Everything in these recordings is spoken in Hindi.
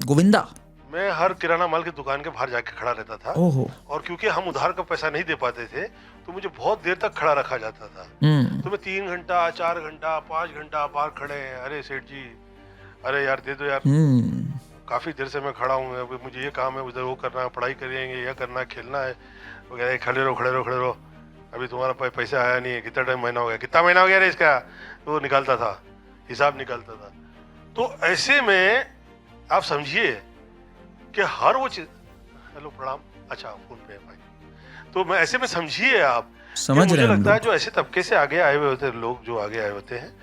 गोविंदा। मैं हर किराना माल की दुकान के बाहर जाके खड़ा रहता था। ओहो। और क्योंकि हम उधार का पैसा नहीं दे पाते थे तो मुझे बहुत देर तक खड़ा रखा जाता था। तो मैं 3 घंटा 4 घंटा 5 घंटा बाहर खड़े हैं, अरे सेठ जी, अरे यार दे दो यार, काफी देर से मैं खड़ा हूँ, अभी मुझे ये काम है, उधर वो करना है, पढ़ाई करेंगे, यह करना है, खेलना है वगैरह, खड़े रहो खड़े रहो खड़े रहो, अभी तुम्हारा पैसा आया नहीं है, कितना टाइम महीना हो गया, कितना महीना हो गया रे इसका, तो निकालता था, हिसाब निकालता था। तो ऐसे में आप समझिए कि हर वो चीज, हेलो प्रणाम, अच्छा फोन पे है भाई, तो मैं ऐसे में समझिए आप, समझ मुझे रहे हैं हम लगता है लोग। जो ऐसे तबके से आगे आए हुए होते हैं लोग, जो आगे आए होते हैं,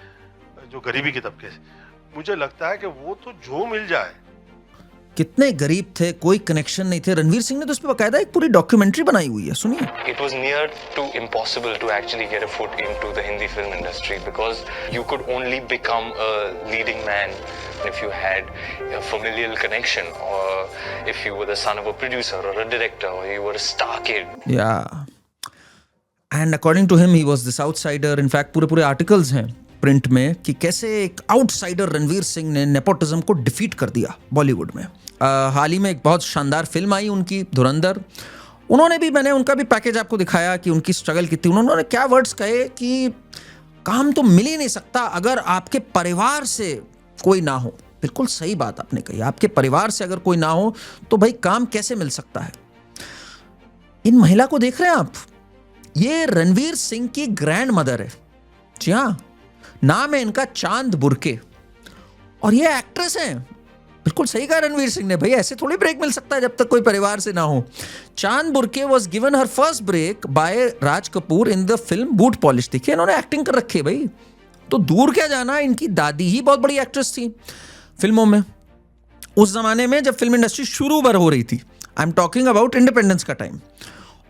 जो गरीबी के तबके से, मुझे लगता है कि वो तो जो मिल जाए। कितने गरीब थे, कोई कनेक्शन नहीं थे। रणवीर सिंह ने तो इस पे बकायदा एक पूरी डॉक्यूमेंट्री बनाई हुई है, सुनिए। It was near to impossible to actually get a foot into the Hindi film industry because you could only become a leading man if you had a familial connection, or if you were the son of a producer or a director, or you were a star kid. And according to him he was this outsider. In fact पूरे पूरे आर्टिकल्स हैं प्रिंट में कि कैसे एक आउटसाइडर रणवीर सिंह ने नेपोटिज्म को डिफीट कर दिया बॉलीवुड में। हाल ही में एक बहुत शानदार फिल्म आई उनकी, धुरंधर। उन्होंने भी, मैंने उनका भी पैकेज आपको दिखाया कि उनकी स्ट्रगल कितनी। उन्होंने क्या वर्ड्स कहे कि काम तो मिल ही नहीं सकता अगर आपके परिवार से कोई ना हो। बिल्कुल सही बात आपने कही, आपके परिवार से अगर कोई ना हो तो भाई काम कैसे मिल सकता है। इन महिला को देख रहे हैं आप, ये रणवीर सिंह की ग्रैंड मदर है। जी हाँ, नाम है इनका चांद बुर्के, और ये एक्ट्रेस हैं। बिल्कुल सही कहा रणवीर सिंह ने, भाई ऐसे थोड़ी ब्रेक मिल सकता है जब तक कोई परिवार से ना हो। Chand Burke was given her first break by Raj Kapoor in the film Boot Polish. देखिए इन्होंने एक्टिंग कर रखी है भाई, तो दूर क्या जाना, इनकी दादी ही बहुत बड़ी एक्ट्रेस थी फिल्मों में उस जमाने में जब फिल्म इंडस्ट्री शुरू भर हो रही थी। I am talking about independence का टाइम।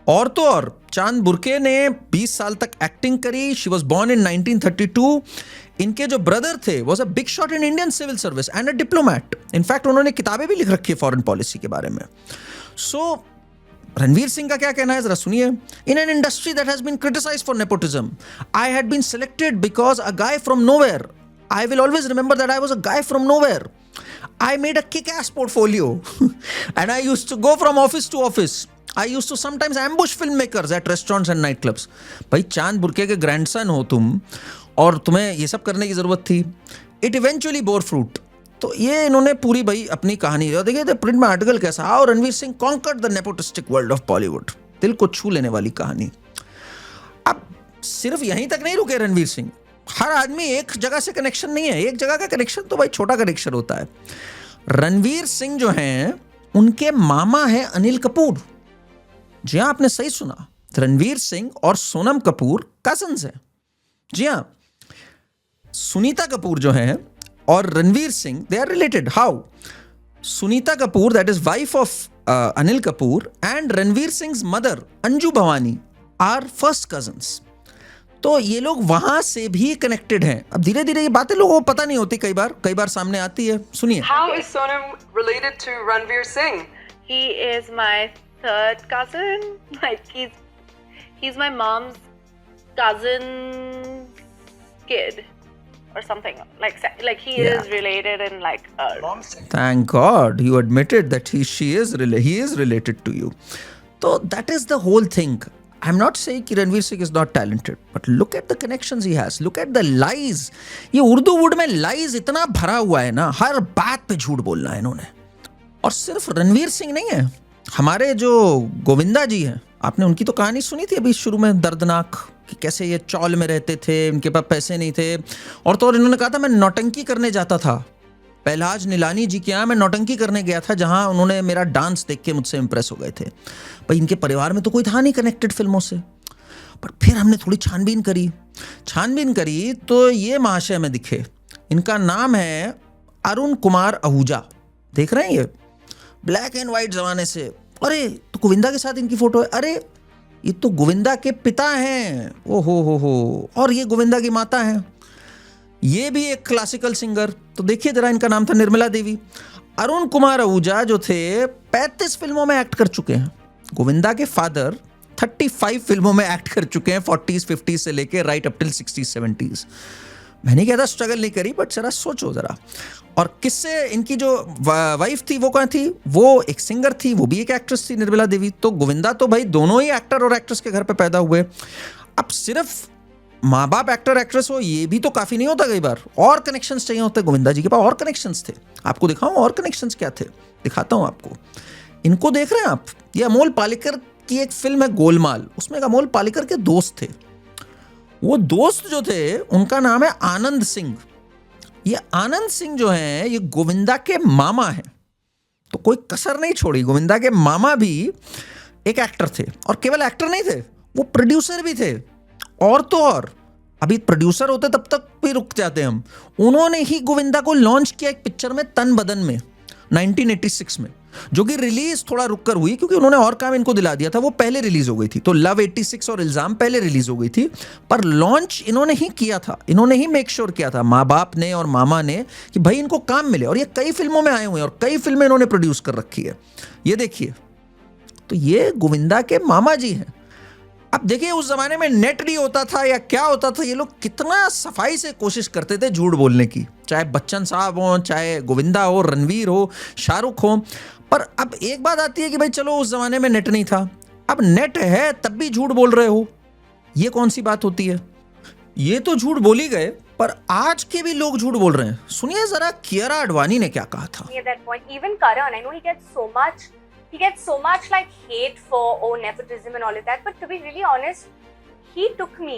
और तो और चांद बुर्के ने 20 साल तक एक्टिंग करी। She was born in 1932। इनके जो ब्रदर थे was a big shot in Indian civil service and a diplomat. In fact उन्होंने किताबें भी लिख रखी है फॉरेन पॉलिसी के बारे में। सो रणवीर सिंह का क्या कहना है जरा सुनिए। In an industry that has been criticised for nepotism, I had been selected because a guy from nowhere. I will always remember that I was a guy from nowhere. I made a kick-ass portfolio and I used to go from office to office. I used to sometimes ambush filmmakers at restaurants and nightclubs. भाई चांद बुर्के के ग्रैंडसन हो तुम और तुम्हें ये सब करने की ज़रूरत थी। It eventually bore fruit. तो ये इन्होंने पूरी भाई अपनी कहानी, देखिए प्रिंट में आर्टिकल कैसा, how Ranveer Singh conquered the nepotistic world of Bollywood. दिल को छू लेने वाली कहानी। अब सिर्फ यहीं तक नहीं रुके रणवीर सिंह। हर आदमी एक जगह से कनेक्शन नहीं है, एक जगह का कनेक्शन तो भाई छोटा कनेक्शन होता है। रणवीर सिंह जो हैं उनके मामा हैं अनिल कपूर। जी हाँ, आपने सही सुना, रणवीर सिंह और सोनम कपूर कजन्स हैं। जी हाँ, सुनीता कपूर जो हैं और Ranveer Singh they are related. How? Sunita Kapoor that is wife of Anil Kapoor and Ranveer Singh mother Anju Bhavnani are first cousins. तो ये लोग वहां से भी कनेक्टेड हैं। अब धीरे धीरे ये बातें लोगों को पता नहीं होती, कई बार सामने आती है। सुनिए। How is Sonam related to Ranveer Singh? He is my third cousin. Like he's my mom's cousin's kid or something. Like he is related in like Thank God you admitted that he is related to you. So that is the whole thing. I'm not saying कि Ranveer Singh is not talented, but look at the connections he has. Look at the lies. ये उर्दू वुड में lies इतना भरा हुआ है ना, हर बात पे झूठ बोलना है इन्होंने। और सिर्फ रणवीर सिंह नहीं है, हमारे जो गोविंदा जी हैं, आपने उनकी तो कहानी सुनी थी अभी शुरू में, दर्दनाक, कि कैसे ये चौल में रहते थे, उनके पास पैसे नहीं थे। और तो और इन्होंने कहा था मैं नौटंकी करने जाता था। पहलाज नीलानी जी के यहाँ मैं नौटंकी करने गया था, जहाँ उन्होंने मेरा डांस देख के मुझसे इम्प्रेस हो गए थे। भाई इनके परिवार में तो कोई था नहीं कनेक्टेड फिल्मों से। पर फिर हमने थोड़ी छानबीन करी तो ये महाशय में दिखे। इनका नाम है अरुण कुमार आहूजा। देख रहे हैं ये ब्लैक एंड वाइट जमाने से। अरे तो गोविंदा के साथ इनकी फोटो है। अरे ये तो गोविंदा के पिता हैं। ओ हो। और ये गोविंदा की माता हैं। ये भी एक क्लासिकल सिंगर। तो देखिए जरा, इनका नाम था निर्मला देवी। अरुण कुमार आहूजा जो थे 35 फिल्मों में एक्ट कर चुके हैं। गोविंदा के फादर 35 फिल्मों में एक्ट कर चुके हैं, 40s 50s से लेके right up till 60s 70s। मैं नहीं कहता स्ट्रगल नहीं करी, बट जरा सोचो जरा। और किससे इनकी जो वाइफ थी वो कौन थी? वो एक सिंगर थी, वो भी एक एक्ट्रेस थी, निर्मला देवी। तो गोविंदा तो भाई दोनों ही एक्टर और एक्ट्रेस के घर पे पैदा हुए। अब सिर्फ माँ बाप एक्टर एक्ट्रेस हो ये भी तो काफ़ी नहीं होता, कई बार और कनेक्शंस चाहिए होते। गोविंदा जी के पास और कनेक्शंस थे। आपको दिखाऊं और कनेक्शंस क्या थे, दिखाता हूं आपको। इनको देख रहे हैं आप? ये अमोल पालेकर की एक फिल्म है गोलमाल, उसमें एक अमोल पालेकर के दोस्त थे। वो दोस्त जो थे उनका नाम है आनंद सिंह। ये आनंद सिंह जो हैं ये गोविंदा के मामा हैं। तो कोई कसर नहीं छोड़ी, गोविंदा के मामा भी एक एक्टर थे, और केवल एक्टर नहीं थे, वो प्रोड्यूसर भी थे। और तो और, अभी प्रोड्यूसर होते तब तक भी रुक जाते हम। उन्होंने ही गोविंदा को लॉन्च किया एक पिक्चर में, तन बदन में, 1986 में, जो कि रिलीज थोड़ा रुक कर हुई क्योंकि उन्होंने और काम इनको दिला दिया था। वो पहले रिलीज हो गई थी, तो लव 86 और इल्जाम पहले रिलीज हो गई थी, पर लॉन्च इन्होंने ही किया था। इन्होंने ही मेक श्योर किया था, माँ बाप ने और मामा ने, कि भाई इनको काम मिले। और ये कई फिल्मों में आए हुए हैं और कई फिल्में इन्होंने प्रोड्यूस कर रखी है। ये देखिए, तो ये गोविंदा के मामा जी हैं। अब देखिए, उस जमाने में नेट नहीं होता था या क्या होता था, ये लोग कितना सफाई से कोशिश करते थे झूठ बोलने की, चाहे बच्चन साहब हो, चाहे गोविंदा हो, रणवीर हो, शाहरुख हो। पर अब एक बात आती है कि भाई चलो उस जमाने में नेट नहीं था, अब नेट है तब भी झूठ बोल रहे हो, ये कौन सी बात होती है? ये तो झूठ बोल ही गए, पर आज के भी लोग झूठ बोल रहे हैं। सुनिए जरा कियारा आडवाणी ने क्या कहा था। That point, even Karan, I know he gets so much like hate for nepotism and all of that, but to be really honest, he took me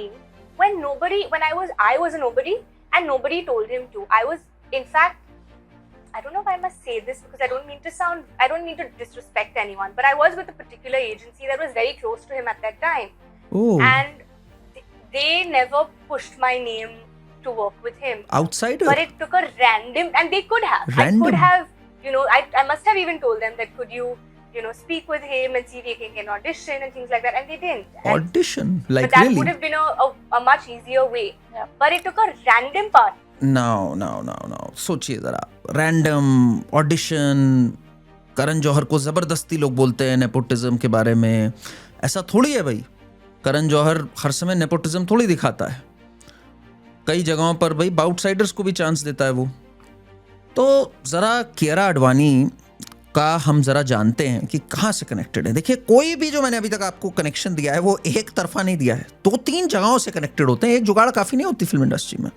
when I was a nobody and nobody told him to. I was, in fact, I don't know if I must say this because I don't mean to disrespect anyone, but I was with a particular agency that was very close to him at that time. Oh. And they never pushed my name to work with him. Outsider? But it took a random, and they could have. Random? I could have, I must have even told them that could you speak with him and see if he can get an audition and things like that, and they didn't. Audition? Like but that really? would have been a much easier way. Yeah. But it took a random part. No. सोचिए जरा, रैंडम ऑडिशन। करण जौहर को जबरदस्ती लोग बोलते हैं नेपोटिज्म के बारे में, ऐसा थोड़ी है भाई। करण जौहर हर समय नेपोटिज्म थोड़ी दिखाता है, कई जगहों पर भाई आउटसाइडर्स को भी चांस देता है वो। तो जरा कियारा आडवाणी का हम जरा जानते हैं कि कहाँ से कनेक्टेड है। देखिए, कोई भी जो मैंने अभी तक आपको कनेक्शन दिया है वो एक तरफा नहीं दिया है, 2-3 जगहों से कनेक्टेड होते हैं। एक जुगाड़ काफ़ी नहीं होती फिल्म इंडस्ट्री में।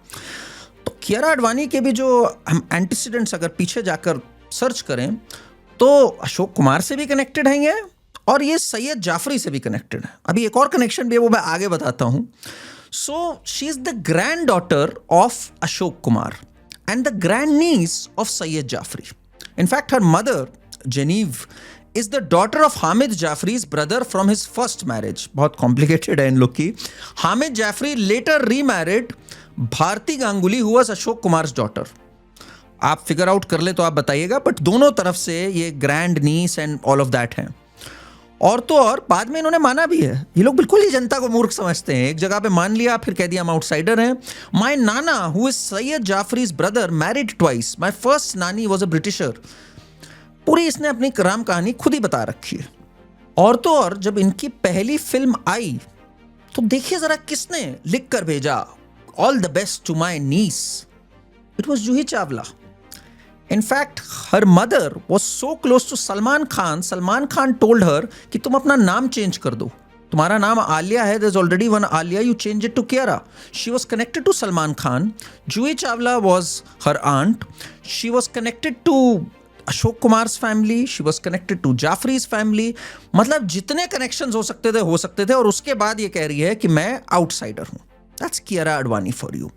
तो कियारा आडवाणी के भी जो हम एंटीसीडेंट्स अगर पीछे जाकर सर्च करें तो अशोक कुमार से भी कनेक्टेड हैं ये, और ये सैयद जाफरी से भी कनेक्टेड है। अभी एक और कनेक्शन भी है, वो मैं आगे बताता हूँ। So she is the granddaughter of Ashok Kumar and the grandniece of Syed Jafri. In fact, her mother, Genevieve, is the daughter of Hamid Jafri's brother from his first marriage. बहुत complicated है इन लोग की। Hamid Jafri later remarried Bharti Ganguly, who was Ashok Kumar's daughter. आप फिगर आउट कर ले तो आप बताइएगा, बट दोनों तरफ से ये grand niece and all of that हैं। और तो और बाद में इन्होंने माना भी है। ये लोग बिल्कुल ही जनता को मूर्ख समझते हैं, एक जगह पे मान लिया फिर कह दिया हम आउटसाइडर हैं। माय नाना who is Syed Jafri's brother married twice, my first नानी वाज अ ब्रिटिशर। पूरी इसने अपनी कराम कहानी खुद ही बता रखी है। और तो और जब इनकी पहली फिल्म आई तो देखिए जरा किसने लिख कर भेजा, all the best to my niece. It was Juhi Chawla. In fact, her mother was so close to Salman Khan. Salman Khan told her कि तुम अपना नाम चेंज कर दो, तुम्हारा नाम आलिया है, there's already one Alia, you change it to Kiara. She was connected to Salman Khan. Juhi Chawla was her aunt. She was connected to Ashok Kumar's family. She was connected to Jafri's family. मतलब जितने connections हो सकते थे, और उसके बाद ये कह रही है कि मैं outsider हूँ। That's Kiara Advani for you.